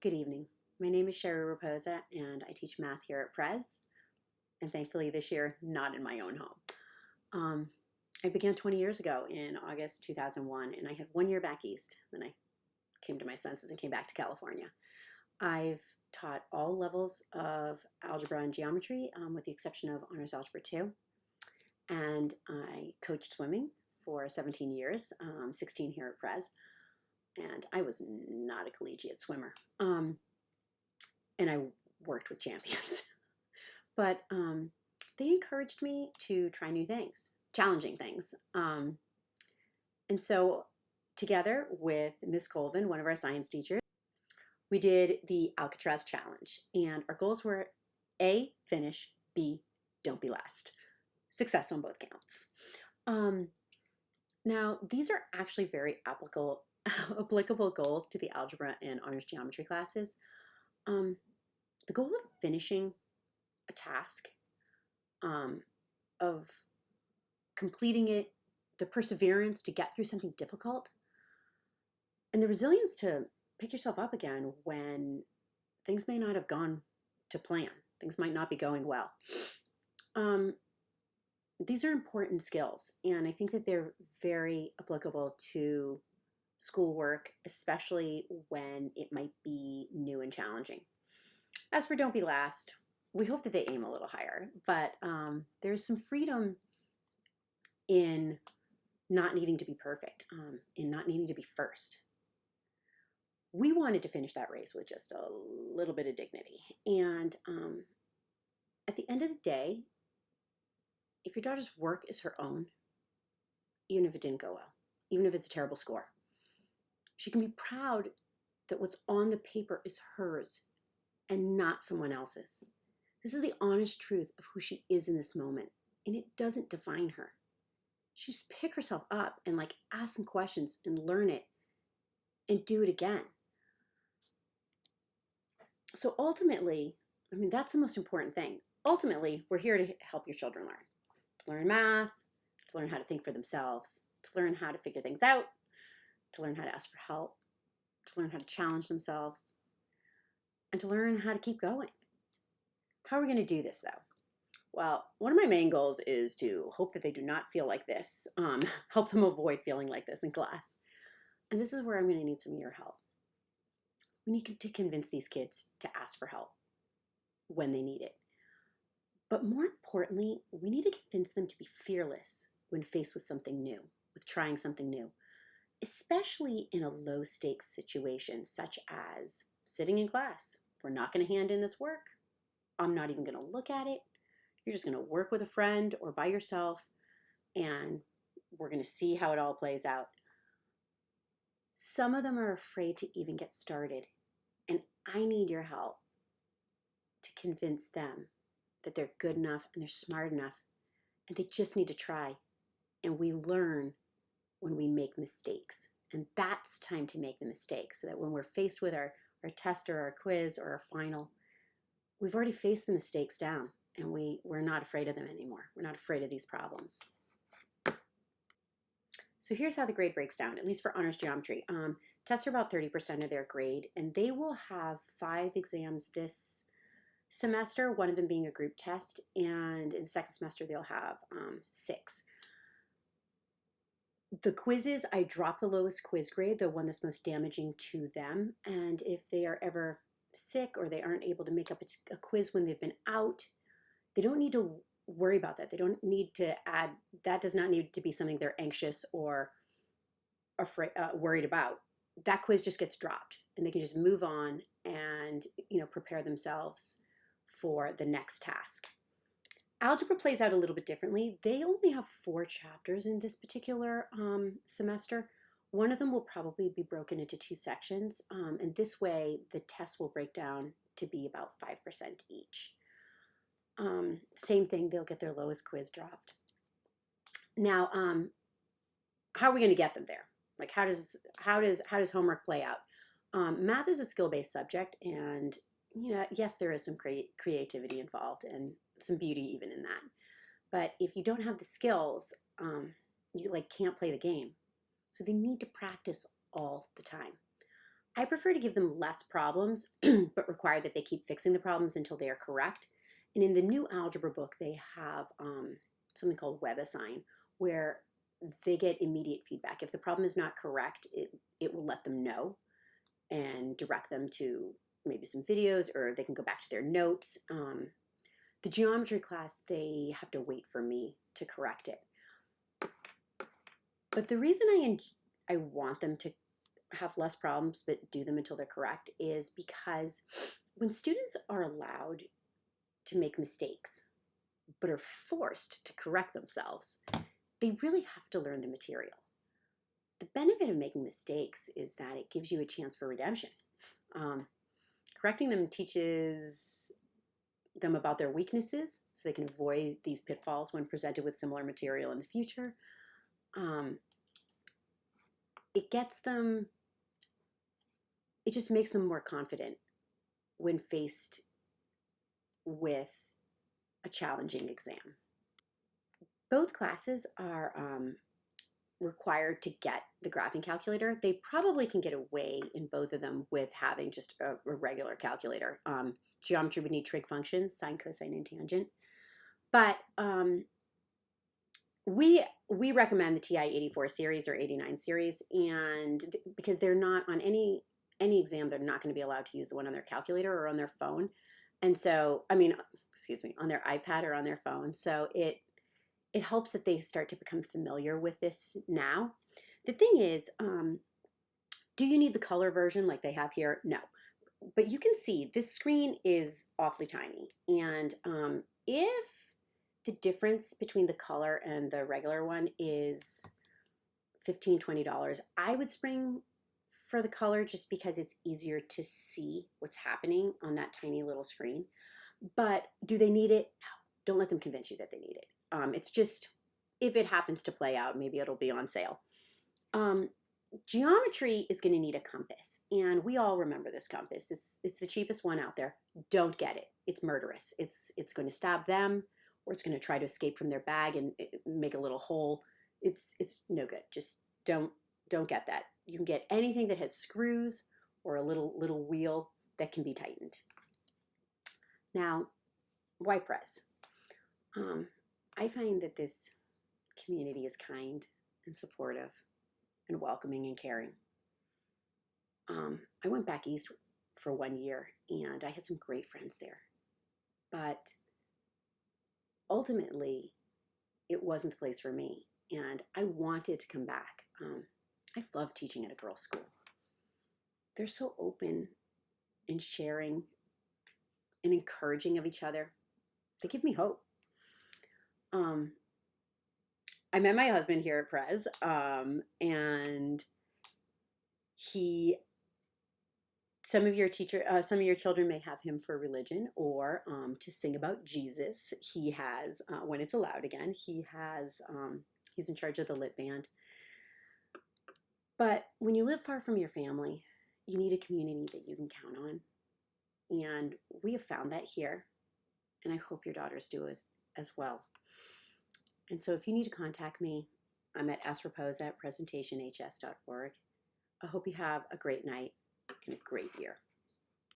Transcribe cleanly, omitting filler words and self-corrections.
Good evening. My name is Sherry Raposa, and I teach math here at Prez, and thankfully this year, not in my own home. I began 20 years ago in August 2001, and I had 1 year back east. Then I came to my senses and came back to California. I've taught all levels of algebra and geometry, with the exception of Honors Algebra 2. And I coached swimming for 17 years, 16 here at Prez. And I was not a collegiate swimmer. And I worked with champions. But they encouraged me to try new things, challenging things. And so together with Miss Colvin, one of our science teachers, we did the Alcatraz Challenge. And our goals were A, finish, B, don't be last. Success on both counts. Now, these are actually very applicable goals to the algebra and honors geometry classes. The goal of finishing a task, of completing it, the perseverance to get through something difficult, and the resilience to pick yourself up again when things may not have gone to plan. Things might not be going well. These are important skills, and I think that they're very applicable to schoolwork, especially when it might be new and challenging. As for don't be last, we hope that they aim a little higher, but there's some freedom in not needing to be perfect, in not needing to be first. We wanted to finish that race with just a little bit of dignity. And at the end of the day, if your daughter's work is her own, even if it didn't go well, even if it's a terrible score, she can be proud that what's on the paper is hers and not someone else's. This is the honest truth of who she is in this moment, and it doesn't define her. She just pick herself up and ask some questions and learn it and do it again. So ultimately, that's the most important thing. Ultimately, we're here to help your children learn. To learn math, to learn how to think for themselves, to learn how to figure things out, to learn how to ask for help, to learn how to challenge themselves, and to learn how to keep going. How are we going to do this, though? Well, one of my main goals is to hope that they do not feel like this, help them avoid feeling like this in class. And this is where I'm going to need some of your help. We need to convince these kids to ask for help when they need it. But more importantly, we need to convince them to be fearless when faced with something new, with trying something new, especially in a low-stakes situation, such as sitting in class. We're not going to hand in this work. I'm not even going to look at it. You're just going to work with a friend or by yourself, and we're going to see how it all plays out. Some of them are afraid to even get started, and I need your help to convince them that they're good enough and they're smart enough, and they just need to try. And we learn when we make mistakes, and that's the time to make the mistakes, so that when we're faced with our test or our quiz or our final, we've already faced the mistakes down, and we're not afraid of them anymore. We're not afraid of these problems. So here's how the grade breaks down, at least for honors geometry. Tests are about 30% of their grade, and they will have 5 exams this semester, one of them being a group test, and in the second semester they'll have 6. The quizzes, I drop the lowest quiz grade, the one that's most damaging to them, and if they are ever sick or they aren't able to make up a quiz when they've been out, they don't need to worry about that. They don't need to add, that does not need to be something they're anxious or worried about. That quiz just gets dropped, and they can just move on and prepare themselves for the next task. Algebra plays out a little bit differently. They only have 4 chapters in this particular semester. One of them will probably be broken into 2 sections, and this way the test will break down to be about 5% each. Same thing, they'll get their lowest quiz dropped. Now, how are we going to get them there? How does homework play out? Math is a skill-based subject, and yes, there is some creativity involved and some beauty even in that. But if you don't have the skills, you can't play the game. So they need to practice all the time. I prefer to give them less problems, but require that they keep fixing the problems until they are correct. And in the new algebra book, they have something called WebAssign, where they get immediate feedback. If the problem is not correct, it will let them know and direct them to maybe some videos, or they can go back to their notes. The geometry class, they have to wait for me to correct it. But the reason I want them to have less problems but do them until they're correct is because when students are allowed to make mistakes but are forced to correct themselves, they really have to learn the material. The benefit of making mistakes is that it gives you a chance for redemption. Correcting them teaches them about their weaknesses so they can avoid these pitfalls when presented with similar material in the future. It gets them, it just makes them more confident when faced with a challenging exam. Both classes are required to get the graphing calculator. They probably can get away in both of them with having just a regular calculator. Geometry would need trig functions, sine, cosine, and tangent. But we recommend the TI-84 series or 89 series, and because they're not on any exam, they're not going to be allowed to use the one on their calculator or on their phone. And so, I mean, excuse me, on their iPad or on their phone. So it helps that they start to become familiar with this now. The thing is, do you need the color version like they have here? No. But you can see this screen is awfully tiny. And if the difference between the color and the regular one is $15, $20, I would spring for the color just because it's easier to see what's happening on that tiny little screen. But do they need it? No. Don't let them convince you that they need it. It's just, if it happens to play out, maybe it'll be on sale. Geometry is going to need a compass, and we all remember this compass. It's the cheapest one out there. Don't get it. It's murderous. It's going to stab them, or it's going to try to escape from their bag and make a little hole. It's no good. Just don't get that. You can get anything that has screws or a little wheel that can be tightened. Now, why Prez? I find that this community is kind and supportive and welcoming and caring. I went back east for 1 year and I had some great friends there. But ultimately, it wasn't the place for me. And I wanted to come back. I love teaching at a girls' school. They're so open and sharing and encouraging of each other. They give me hope. I met my husband here at Prez, and some of your children may have him for religion or to sing about Jesus. He has, when it's allowed again, he's in charge of the lit band. But when you live far from your family, you need a community that you can count on. And we have found that here, and I hope your daughters do as well. And so if you need to contact me, I'm at Raposa at presentationhs.org. I hope you have a great night and a great year.